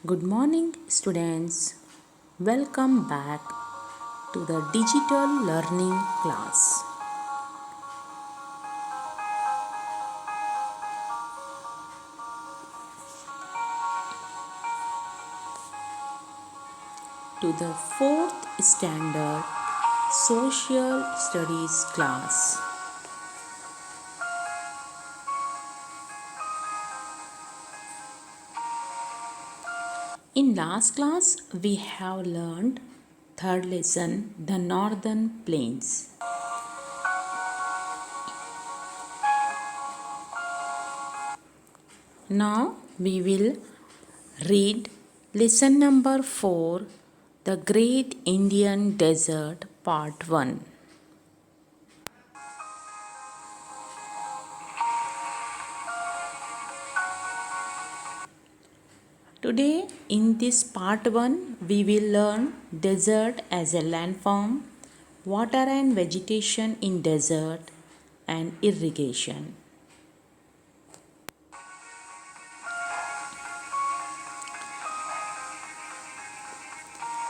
Good morning, students. Welcome back to the digital learning class. To the fourth standard social studies class. In last class, we have learned third lesson, the northern plains. Now we will read lesson number 4, the Great Indian Desert, part 1. Today in this part 1 we will learn desert as a landform, water and vegetation in desert and irrigation.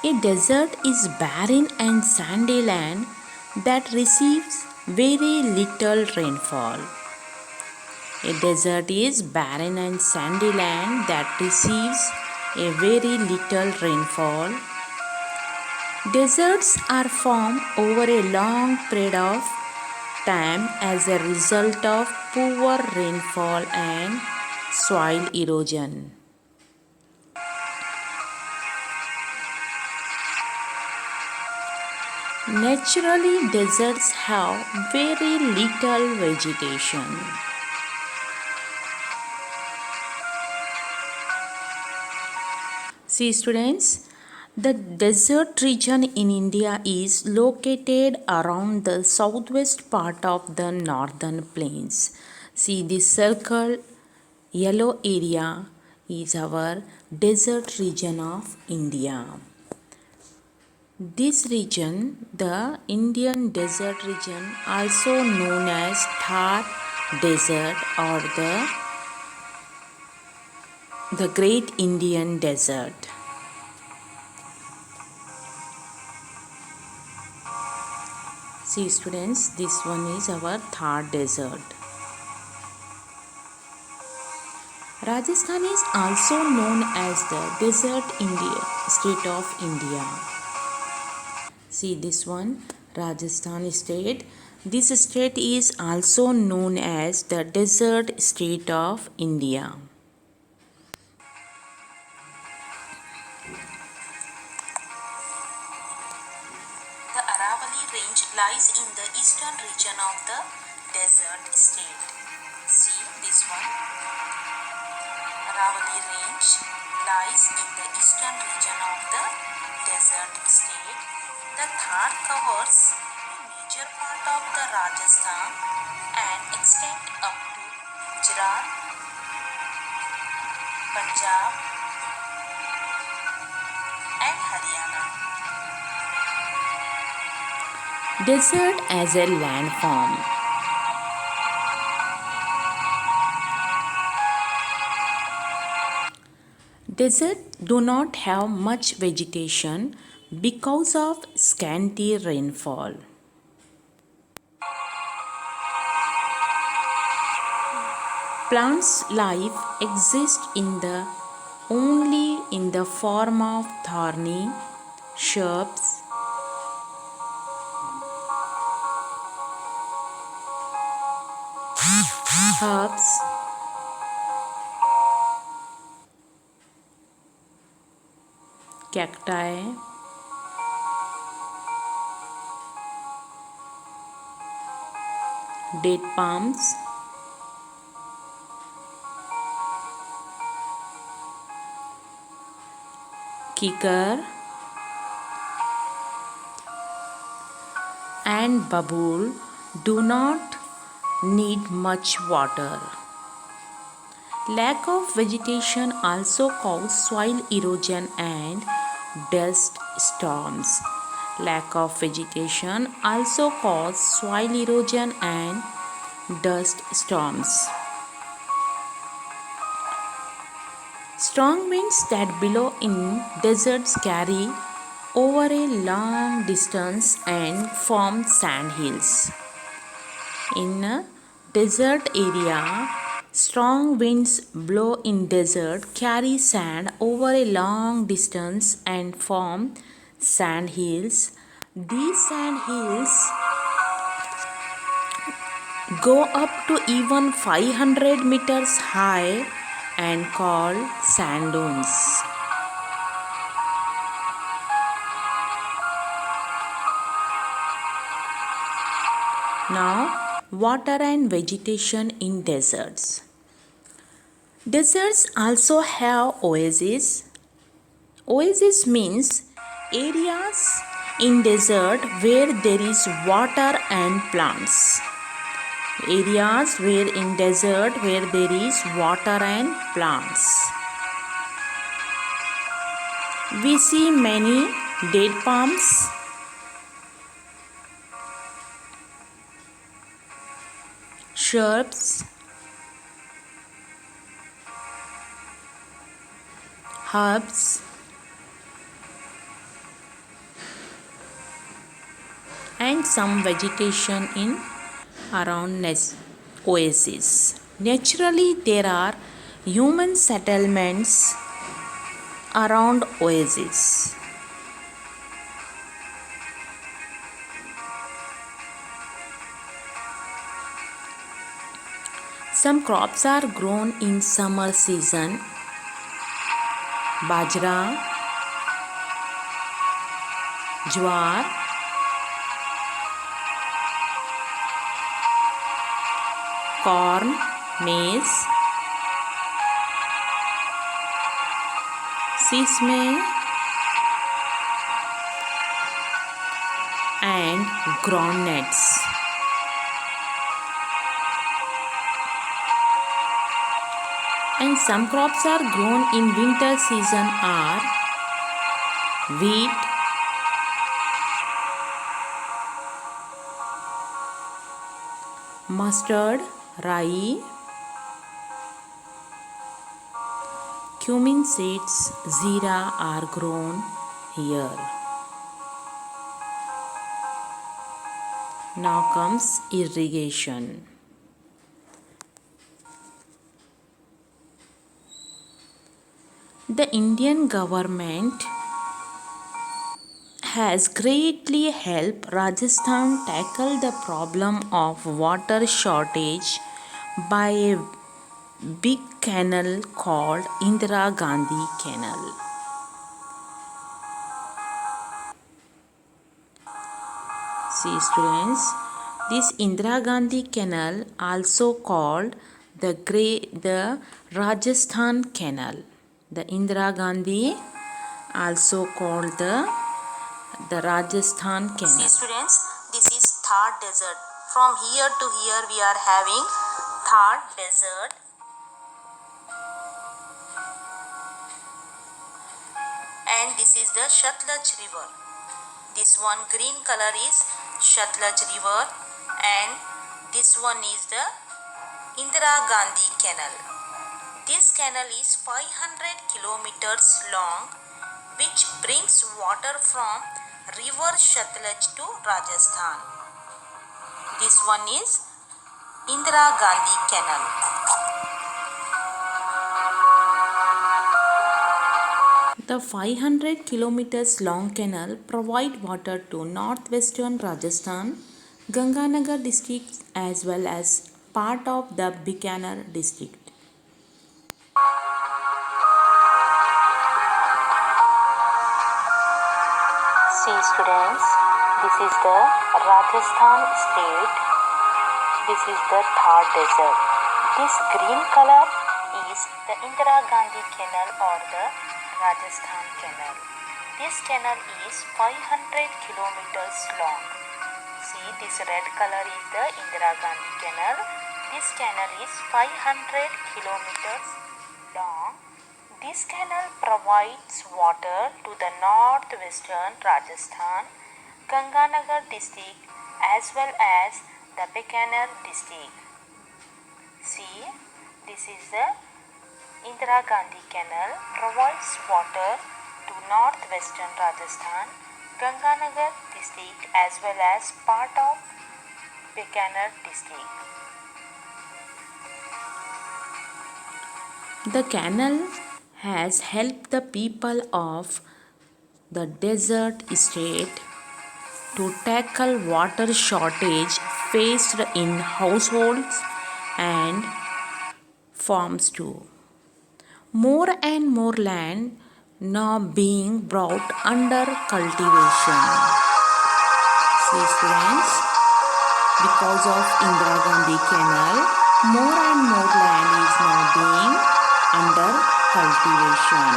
A desert is barren and sandy land that receives very little rainfall. A desert is barren and sandy land that receives a very little rainfall. Deserts are formed over a long period of time as a result of poor rainfall and soil erosion. Naturally, deserts have very little vegetation. See students, the desert region in India is located around the southwest part of the northern plains. See this circle, yellow area is our desert region of India. This region, the Indian desert region, also known as Thar Desert or the Great Indian Desert. See students, this one is our Thar Desert. Rajasthan is also known as the Desert India, state of India. See this one, Rajasthan state. This state is also known as the Desert State of India. The Aravalli Range lies in the eastern region of the desert state. See this one. Aravalli Range lies in the eastern region of the desert state. The Thar covers a major part of the Rajasthan and extend up to Gujarat, Punjab and Haryana. Desert as a landform. Deserts do not have much vegetation because of scanty rainfall. Plants' life exists only in the form of thorny shrubs, herbs, cacti, date palms, kikar, and babul do not need much water. Lack of vegetation also causes soil erosion and dust storms. Lack of vegetation also causes soil erosion and dust storms. Strong winds that blow in deserts carry over a long distance and form sand hills. In a desert area, strong winds blow in desert, carry sand over a long distance and form sand hills. These sand hills go up to even 500 meters high and called sand dunes. Now, water and vegetation in deserts. Deserts also have oases. Oasis means areas in desert where there is water and plants. Areas where in desert where there is water and plants. We see many date palms, shrubs, herbs, and some vegetation in around oases. Naturally, there are human settlements around oases. Some crops are grown in summer season. Bajra, jowar, corn, maize, sesame, and groundnuts. And some crops are grown in winter season are wheat, mustard, rye, cumin seeds, zira are grown here. Now comes irrigation. The Indian government has greatly helped Rajasthan tackle the problem of water shortage by a big canal called Indira Gandhi Canal. See students, this Indira Gandhi Canal also called the Rajasthan Canal. The Indira Gandhi also called the Rajasthan Canal. See students, this is Thar Desert. From here to here we are having Thar Desert. And this is the Shatluj River. This one green color is Shatluj River and this one is the Indira Gandhi Canal. This canal is 500 kilometers long, which brings water from river Shatluj to Rajasthan. This one is Indira Gandhi Canal. The 500 kilometers long canal provide water to northwestern Rajasthan, Ganganagar district as well as part of the Bikaner district. See students, this is the Rajasthan state. This is the Thar Desert. This green color is the Indira Gandhi Canal or the Rajasthan Canal. This canal is 500 kilometers long. See, this red color is the Indira Gandhi Canal. This canal is 500 kilometers long. This canal provides water to the northwestern Rajasthan, Ganganagar district as well as the Bikaner district. See, this is the Indira Indira Gandhi Canal provides water to northwestern Rajasthan, Ganganagar district as well as part of Bikaner district. The canal has helped the people of the desert state to tackle water shortage faced in households and farms too. More and more land now being brought under cultivation. See students, because of Indira Gandhi Canal, more and more land is now being under cultivation.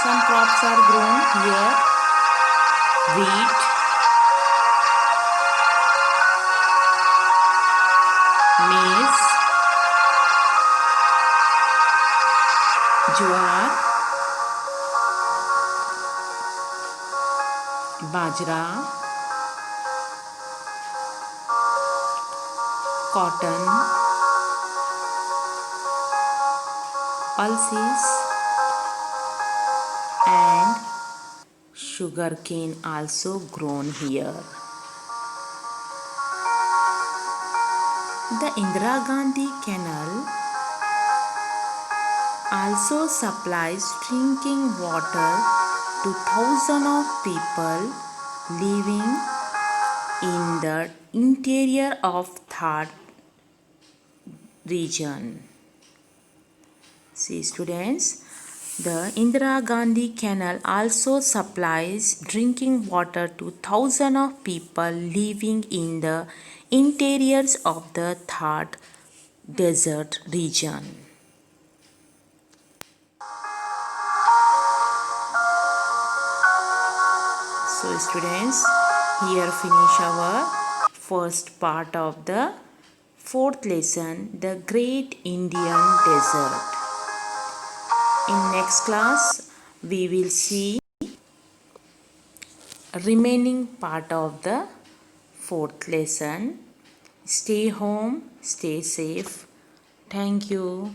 Some crops are grown here: wheat, maize, jowar, bajra, cotton, pulses, and sugarcane also grown here. The Indira Gandhi Canal also supplies drinking water to thousands of people living in the interior of Thar region. See students, the Indira Gandhi Canal also supplies drinking water to thousands of people living in the interiors of the Thar desert region. So students, here finish our first part of the fourth lesson, the Great Indian Desert. In next class, we will see remaining part of the fourth lesson. Stay home, stay safe. Thank you.